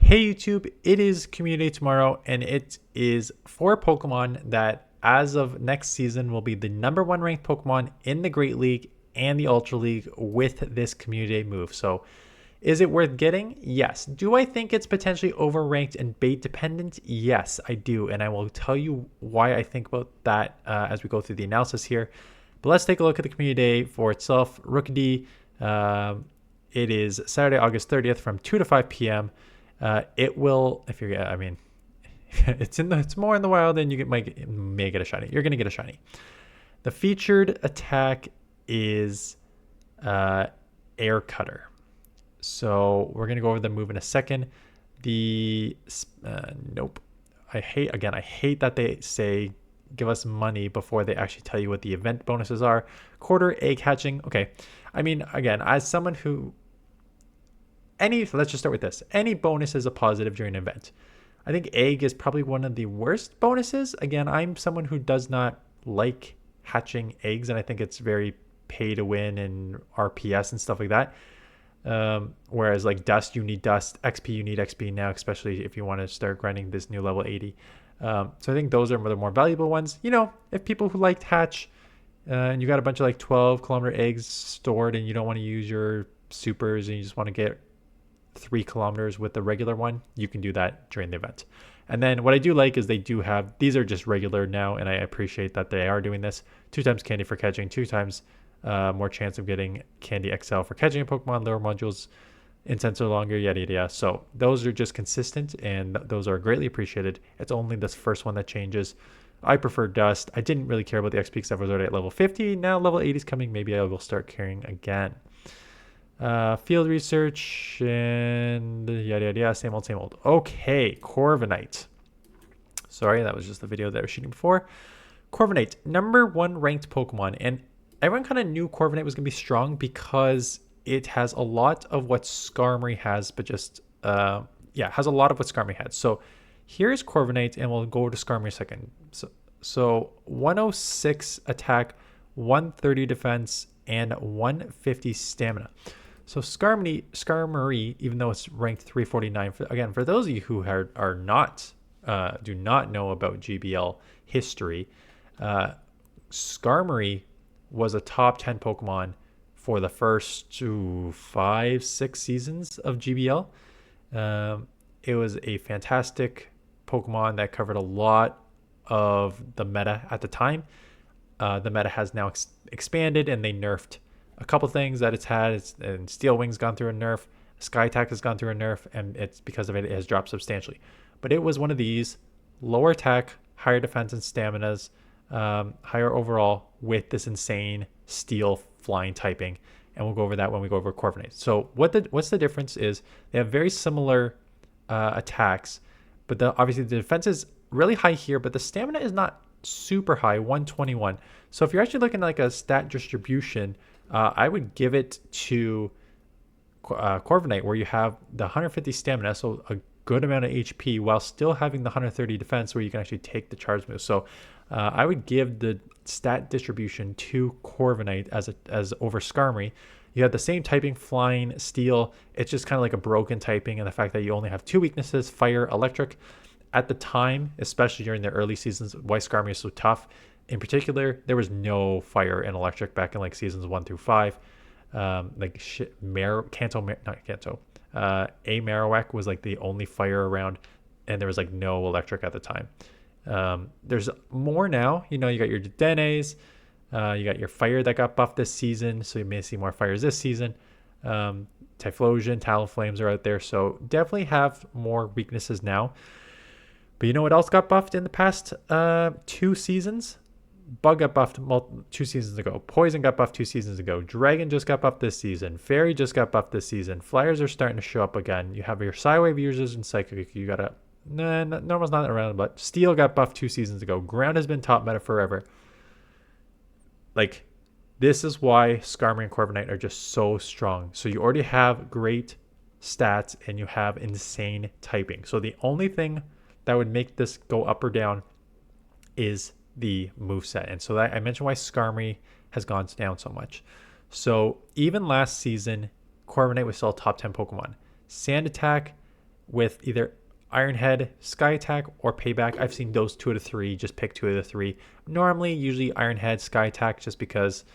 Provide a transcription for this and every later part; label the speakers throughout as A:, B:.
A: Hey YouTube, it is Community Tomorrow, and it is 4 Pokemon that as of next season will be the #1 ranked Pokemon in the Great League and the Ultra League with this Community move. So is it worth getting? Yes. Do I think it's potentially overranked and bait dependent? Yes, I do. And I will tell you why I think about that as we go through the analysis here. But let's take a look at the Community for itself. Rookidee, it is Saturday, August 30th from 2 to 5 p.m. It will, if you're, I mean, it's more in the wild than you may get a shiny. You're gonna get a shiny. The featured attack is Air Cutter. So we're gonna go over the move in a second. The nope. I hate that they say give us money before they actually tell you what the event bonuses are. Quarter egg hatching. Okay, I mean, again, as someone who let's just start with this. Any bonus is a positive during an event. I think egg is probably one of the worst bonuses. Again, I'm someone who does not like hatching eggs, and I think it's very pay to win and RPS and stuff like that. Whereas like dust, you need dust. XP, you need XP now, especially if you want to start grinding this new level 80. So I think those are the more valuable ones. You know, if people who like hatch and you got a bunch of like 12-kilometer eggs stored and you don't want to use your supers and you just want to get 3 kilometers with the regular one, you can do that during the event. And then what I do like is they do have, these are just regular now, and I appreciate that they are doing this. 2 times candy for catching, 2 times more chance of getting candy XL for catching a Pokemon, lower modules, incense are longer, yada yada yada. So those are just consistent, and those are greatly appreciated. It's only this first one that changes. I prefer dust. I didn't really care about the XP because I was already at level 50. Now level 80 is coming. Maybe I will start caring again. Field research and yada yada yada, same old. Okay, Corviknight. Sorry, that was just the video that I was shooting before. Corviknight, #1 ranked Pokemon, and everyone kind of knew Corviknight was gonna be strong because it has a lot of what Skarmory has, but just has a lot of what Skarmory had. So here's Corviknight, and we'll go to Skarmory in a second. So 106 attack, 130 defense, and 150 stamina. So Skarmory, even though it's ranked 349, for those of you who are not do not know about GBL history, Skarmory was a top 10 Pokemon for the first 5-6 seasons of GBL. It was a fantastic Pokemon that covered a lot of the meta at the time. The meta has now expanded, and they nerfed a couple things that it's had. And Steel Wing's gone through a nerf, Sky Attack has gone through a nerf, and it's because of it has dropped substantially. But it was one of these lower attack, higher defense and staminas, higher overall with this insane steel flying typing. And we'll go over that when we go over Corviknight. So what's the difference is they have very similar attacks, but obviously the defense is really high here, but the stamina is not super high, 121. So if you're actually looking at like a stat distribution, I would give it to Corviknight, where you have the 150 stamina, so a good amount of HP, while still having the 130 defense, where you can actually take the charge move. So I would give the stat distribution to Corviknight as over Skarmory. You have the same typing, flying, steel. It's just kind of like a broken typing, and the fact that you only have 2 weaknesses, fire, electric. At the time, especially during the early seasons, why Skarmory is so tough. In particular, there was no fire and electric back in like seasons 1 through 5. A Marowak was like the only fire around, and there was like no electric at the time. There's more now. You know, you got your Denes, you got your fire that got buffed this season, so you may see more fires this season. Typhlosion, Talonflames are out there, so definitely have more weaknesses now. But you know what else got buffed in the past 2 seasons? Bug got buffed 2 seasons ago. Poison got buffed 2 seasons ago. Dragon just got buffed this season. Fairy just got buffed this season. Flyers are starting to show up again. You have your Psywave users and Psychic. You got Normal's not around, but Steel got buffed 2 seasons ago. Ground has been top meta forever. Like, this is why Skarmory and Corviknight are just so strong. So you already have great stats, and you have insane typing. So the only thing that would make this go up or down is the moveset. And so that I mentioned why Skarmory has gone down so much. So even last season, Corviknight was still a top 10 Pokemon. Sand Attack with either Iron Head, Sky Attack, or Payback. I've seen those 2 out of 3. Just pick 2 out of 3. Normally, usually Iron Head, Sky Attack, just because,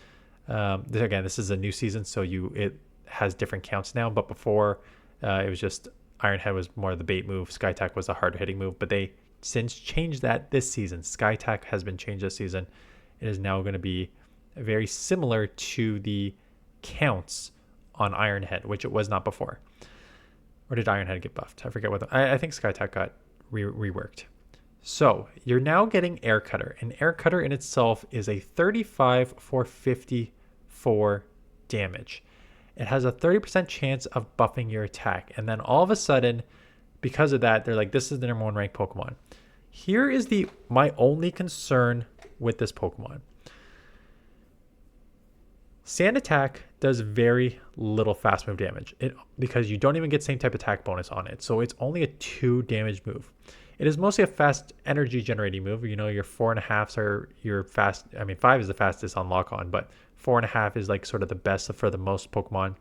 A: again, this is a new season, so it has different counts now. But before, it was just Iron Head was more of the bait move. Sky Attack was a harder hitting move. But they since changed that this season. Sky Attack has been changed this season. It is now going to be very similar to the counts on Iron Head, which it was not before. Or did Iron Head get buffed? I forget what. I think Sky Attack got reworked. So you're now getting Air Cutter. And Air Cutter in itself is a 35 for 54 damage. It has a 30% chance of buffing your attack. And then all of a sudden, because of that, they're like, this is the number 1 ranked Pokemon. Here is my only concern with this Pokemon. Sand Attack does very little fast move damage because you don't even get same type attack bonus on it. So it's only a 2 damage move. It is mostly a fast energy generating move. You know, your 4.5s are your fast. I mean, 5 is the fastest on lock on, but 4.5 is like sort of the best for the most Pokemon.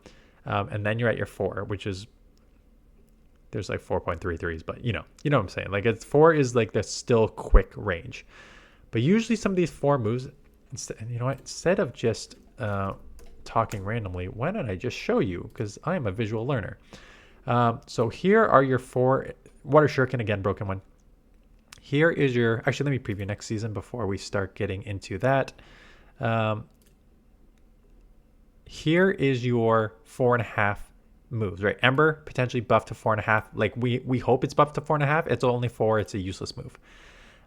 A: And then you're at your 4, which is, there's like 4.33s, but you know what I'm saying. Like 4 is like the still quick range. But usually some of these 4 moves, instead of just talking randomly, why don't I just show you? Because I am a visual learner. So here are your 4. Water Shuriken, again, broken one. Here is your, actually, let me preview next season before we start getting into that. Here is your 4.5 moves, right? Ember, potentially buffed to 4.5. Like we hope it's buffed to 4.5. It's only 4. It's a useless move.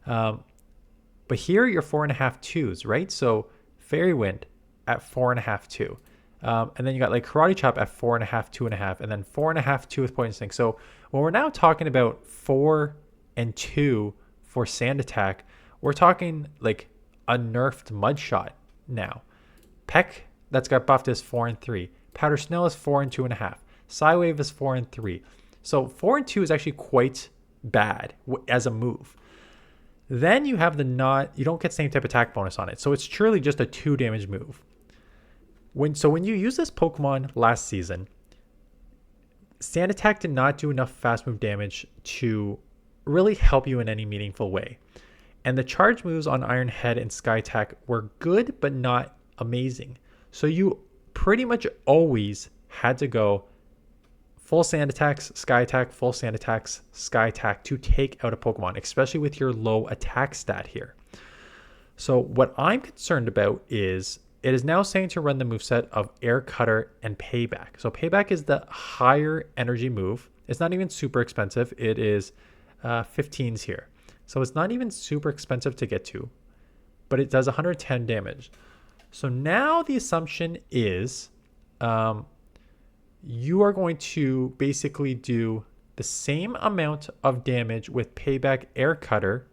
A: But here are your 4.5 twos, right? So Fairy Wind at 4.5 2. And then you got like Karate Chop at 4.5, 2.5, and then 4.5 2 with Poison Sting. So when we're now talking about 4 and 2 for Sand Attack, we're talking like a nerfed Mudshot now. Peck, that's got buffed, is 4 and 3. Powder Snow is 4 and 2.5. Psywave is 4 and 3. So 4 and 2 is actually quite bad as a move. Then you have you don't get same type attack bonus on it. So it's truly just a 2 damage move. When you use this Pokemon last season, Sand Attack did not do enough fast move damage to really help you in any meaningful way. And the charge moves on Iron Head and Sky Attack were good, but not amazing. So you pretty much always had to go full Sand Attacks, Sky Attack, full Sand Attacks, Sky Attack to take out a Pokemon, especially with your low attack stat here. So what I'm concerned about is it is now saying to run the moveset of Air Cutter and Payback. So Payback is the higher energy move. It's not even super expensive. It is 15s here. So it's not even super expensive to get to, but it does 110 damage. So now the assumption is you are going to basically do the same amount of damage with Payback Air Cutter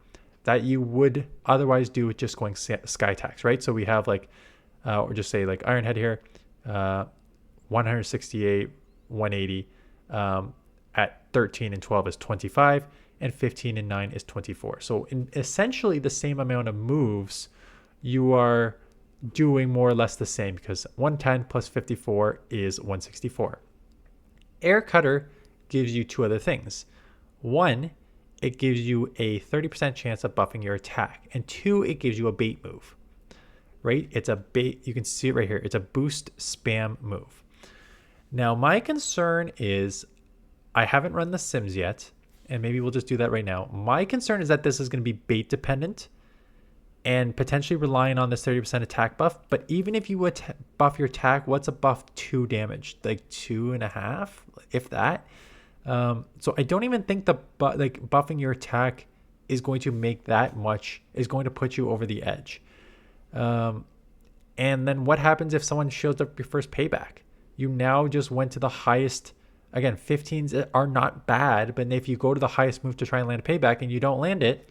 A: that you would otherwise do with just going Sky Attacks, right? So we have like, or just say like Iron Head here, 168, 180, at 13 and 12 is 25, and 15 and 9 is 24. So in essentially the same amount of moves, you are doing more or less the same because 110 plus 54 is 164. Air Cutter gives you 2 other things. 1, it gives you a 30% chance of buffing your attack, and 2, it gives you a bait move. Right? It's a bait. You can see it right here. It's a boost spam move. Now, my concern is I haven't run the Sims yet, and maybe we'll just do that right now. My concern is that this is going to be bait dependent and potentially relying on this 30% attack buff. But even if you would buff your attack, what's a buff 2 damage? Like 2.5, if that. So I don't even think buffing your attack is going to make that much, is going to put you over the edge. And then what happens if someone shows up your first Payback? You now just went to the highest. Again, 15s are not bad, but if you go to the highest move to try and land a Payback and you don't land it,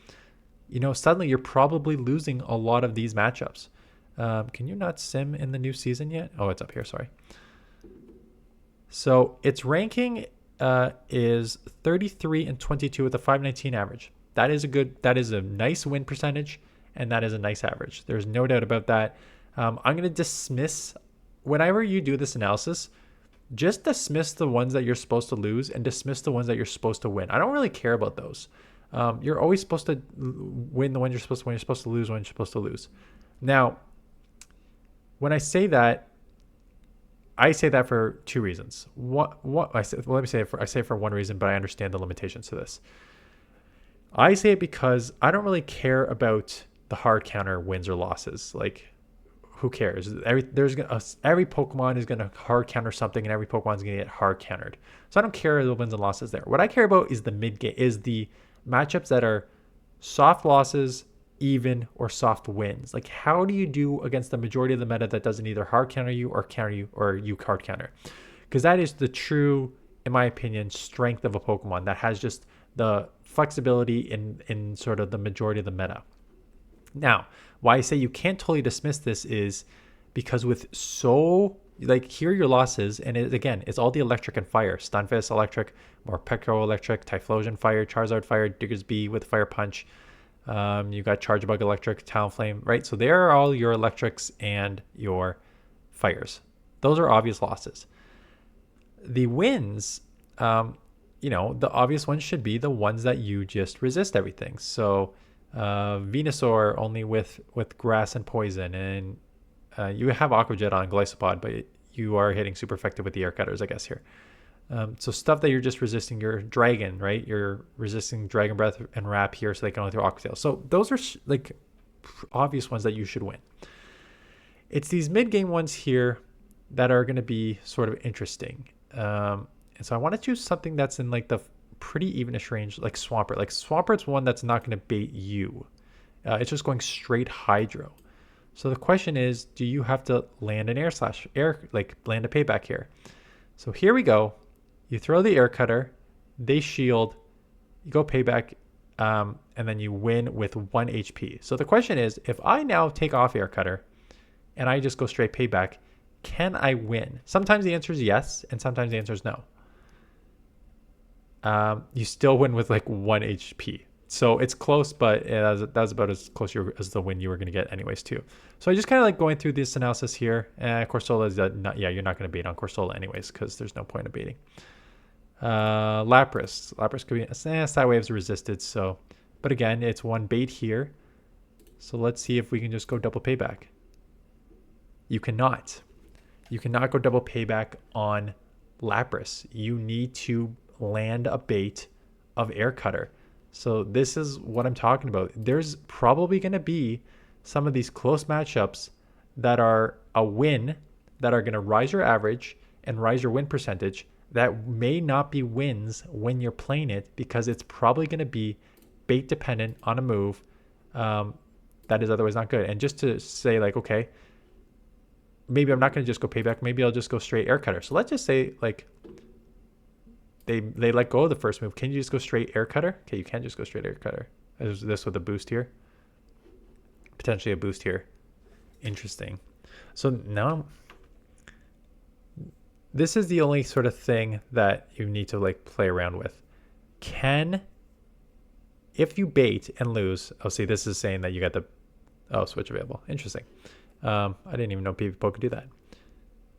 A: suddenly you're probably losing a lot of these matchups. Can you not sim in the new season yet? Oh, it's up here. Sorry. So its ranking is 33 and 22 with a 519 average. That is a nice win percentage. And that is a nice average. There's no doubt about that. I'm going to dismiss, whenever you do this analysis, just dismiss the ones that you're supposed to lose and dismiss the ones that you're supposed to win. I don't really care about those. You're always supposed to win the one you're supposed to win. You're supposed to lose when you're supposed to lose. Now, when I say that for two reasons. I say it for one reason, but I understand the limitations to this. I say it because I don't really care about the hard counter wins or losses. Like, who cares? Every Pokemon is gonna hard counter something, and every Pokemon is gonna get hard countered. So I don't care the wins and losses there. What I care about is the mid game, is the matchups that are soft losses, even, or soft wins. Like, how do you do against the majority of the meta that doesn't either hard counter you or you hard counter? Because that is the true, in my opinion, strength of a Pokemon that has just the flexibility in sort of the majority of the meta. Now, why I say you can't totally dismiss this is because with here are your losses, and it's all the electric and fire. Stunfisk electric, Morpeko electric, Typhlosion fire, Charizard fire, Diggersby with fire punch. You got Chargebug electric, Talonflame, right? So there are all your electrics and your fires. Those are obvious losses. The wins, the obvious ones should be the ones that you just resist everything. So Venusaur only with grass and poison, and you have Aqua Jet on Glycopod, but you are hitting super effective with the air cutters, I guess, here. So stuff that you're just resisting, your Dragon, right? You're resisting Dragon Breath and Wrap here, so they can only throw Aqua Tail. So those are obvious ones that you should win. It's these mid-game ones here that are going to be sort of interesting. And so I want to choose something that's in the pretty evenish range, like Swampert. Like Swampert's one that's not going to bait you. It's just going straight Hydro. So the question is, do you have to land an land a payback here? So here we go. You throw the air cutter, they shield, you go payback, and then you win with 1 HP. So the question is, if I now take off air cutter and I just go straight payback, can I win? Sometimes the answer is yes, and sometimes the answer is no. You still win with 1 HP. So it's close, but that's about as close as the win you were going to get anyways too. So I just kind of going through this analysis here. Corsola is you're not going to bait on Corsola anyways because there's no point of baiting. Lapras could be side waves resisted. So, but again, it's one bait here. So let's see if we can just go double payback. You cannot go double payback on Lapras. You need to land a bait of air cutter. So this is what I'm talking about. There's probably going to be some of these close matchups that are a win, that are going to rise your average and rise your win percentage, that may not be wins when you're playing it, because it's probably going to be bait dependent on a move that is otherwise not good. And just to say okay, maybe I'm not going to just go payback. Maybe I'll just go straight air cutter. So let's just say they let go of the first move. Can you just go straight air cutter? Okay, you can just go straight air cutter. There's this with a boost here. Potentially a boost here. Interesting. So now this is the only sort of thing that you need to play around with. If you bait and lose, see, this is saying that you got the switch available. Interesting. I didn't even know people could do that.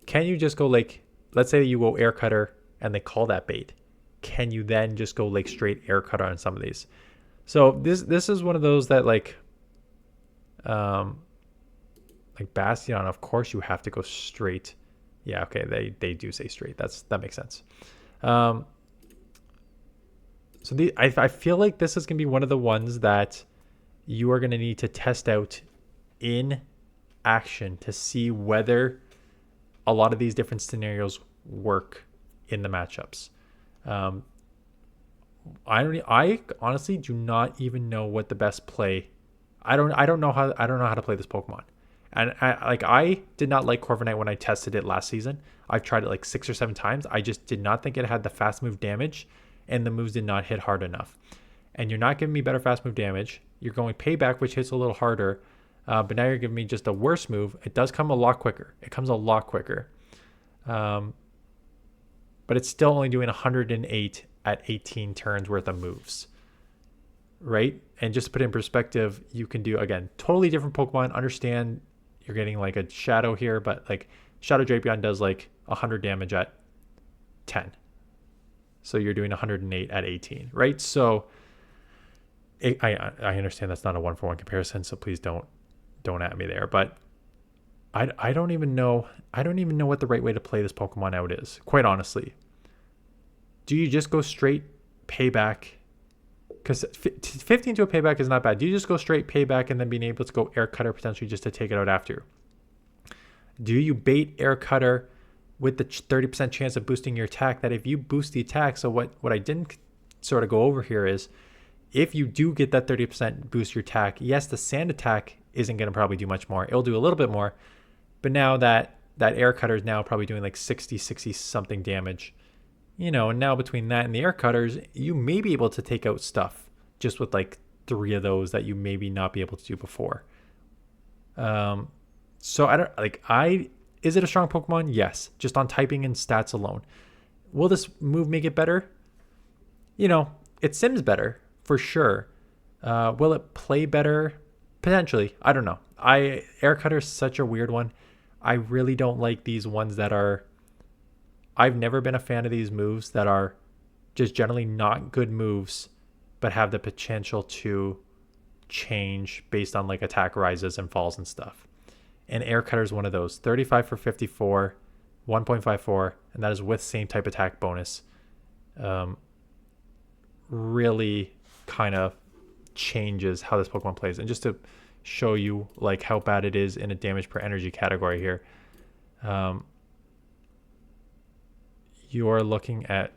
A: Can you just go let's say you go air cutter and they call that bait, can you then just go straight air cutter on some of these? So this is one of those that Bastion, of course you have to go straight. Yeah, okay, they do say straight. That makes sense. So I feel like this is gonna be one of the ones that you are gonna need to test out in action to see whether a lot of these different scenarios work in the matchups. I honestly do not even know what the best play. I don't know how to play this Pokemon. And I did not like Corviknight when I tested it last season. I've tried it 6 or 7 times. I just did not think it had the fast move damage, and the moves did not hit hard enough. And you're not giving me better fast move damage. You're going payback, which hits a little harder, but now you're giving me just a worse move. It does come a lot quicker. But it's still only doing 108 at 18 turns worth of moves, right? And just to put it in perspective, you can do, again, totally different Pokemon. Understand you're getting a Shadow here, but Shadow Drapion does 100 damage at 10. So you're doing 108 at 18, right? So I understand that's not a 1-for-1 comparison, so please don't at me there. But I don't even know what the right way to play this Pokemon out is, quite honestly. Do you just go straight payback? Because 15 to a payback is not bad. Do you just go straight payback and then being able to go air cutter potentially just to take it out after? Do you bait air cutter with the 30% chance of boosting your attack, that if you boost the attack, so what I didn't sort of go over here is, if you do get that 30% boost your attack, yes, the sand attack isn't going to probably do much more. It'll do a little bit more, but now that air cutter is now probably doing like 60 something damage, and now between that and the air cutters, you may be able to take out stuff just with like 3 of those that you maybe not be able to do before. So is it a strong Pokemon? Yes, just on typing and stats alone. Will this move make it better? It sims better for sure. Will it play better? Potentially. I don't know. Air Cutter is such a weird one. I really don't like these ones that are... I've never been a fan of these moves that are just generally not good moves, but have the potential to change based on like attack rises and falls and stuff. And Air Cutter is one of those. 35 for 54, 1.54, and that is with same type attack bonus. Really kind of changes how this Pokemon plays. And just to show you like how bad it is in a damage per energy category here, you're looking at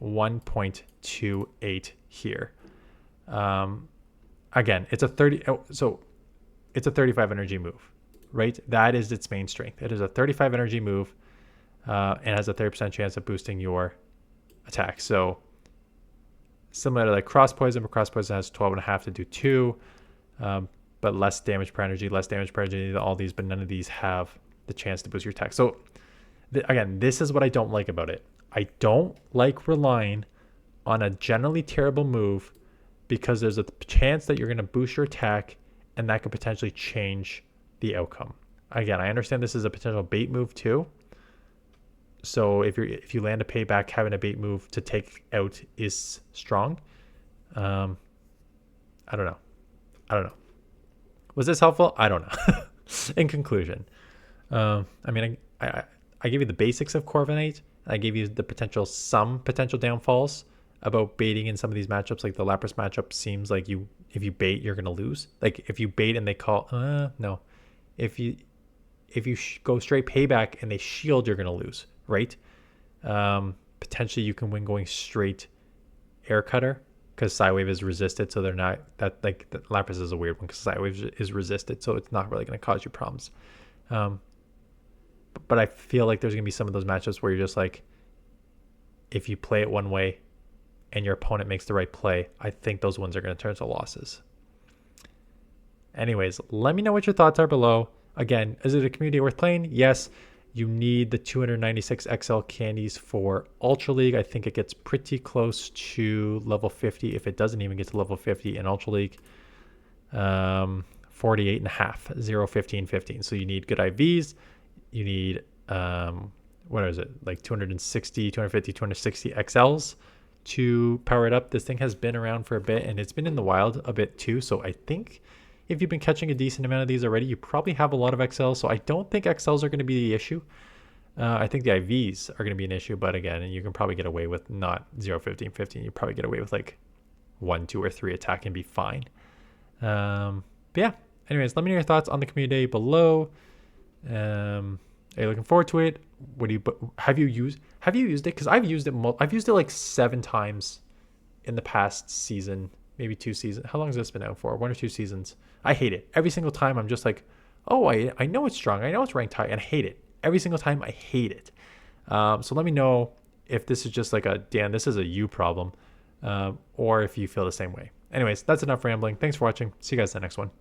A: 1.28 here. Again, it's a 35 energy move, right? That is its main strength. It is a 35 energy move, and has a 30% chance of boosting your attack. So similar to like Cross Poison, but Cross Poison has 12.5 to do 2, but less damage per energy, all these, but none of these have the chance to boost your attack. So again, this is what I don't like about it. I don't like relying on a generally terrible move because there's a chance that you're going to boost your attack and that could potentially change the outcome. Again, I understand this is a potential bait move too. So if you land a payback, having a bait move to take out is strong. I don't know. Was this helpful? I don't know. In conclusion, I gave you the basics of Corviknight. I gave you some potential downfalls about baiting in some of these matchups. Like the Lapras matchup seems like if you bait, you're going to lose. Like if you bait and they call, no. If you go straight payback and they shield, you're going to lose, right? Potentially you can win going straight air cutter because Psywave is resisted. So they're not that like the Lapras is a weird one because Psywave is resisted. So it's not really going to cause you problems. But I feel like there's going to be some of those matchups where you're just like, if you play it one way and your opponent makes the right play, I think those ones are going to turn to losses. Anyways, let me know what your thoughts are below. Again, is it a community worth playing? Yes. You need the 296 XL candies for Ultra League. I think it gets pretty close to level 50 if it doesn't even get to level 50 in Ultra League. 48.5, 0, 15, 15. So you need good IVs. You need, what is it? Like 260, 250, 260 XLs to power it up. This thing has been around for a bit and it's been in the wild a bit too. So I think if you've been catching a decent amount of these already, you probably have a lot of XLs. So I don't think XLs are going to be the issue. I think the IVs are going to be an issue, but again, you can probably get away with not 0, 15, 15. You probably get away with like 1, 2, or 3 attack and be fine. But yeah, anyways, let me know your thoughts on the community below. Are you looking forward to it? Have you used it? Because I've used it. I've used it like 7 times in the past season, maybe 2 seasons. How long has this been out for? 1 or 2 seasons. I hate it. Every single time I'm just like, oh, I know it's strong. I know it's ranked high, and I hate it. Every single time I hate it. So let me know if this is just like Dan, this is a you problem, or if you feel the same way. Anyways, that's enough rambling. Thanks for watching. See you guys in the next one.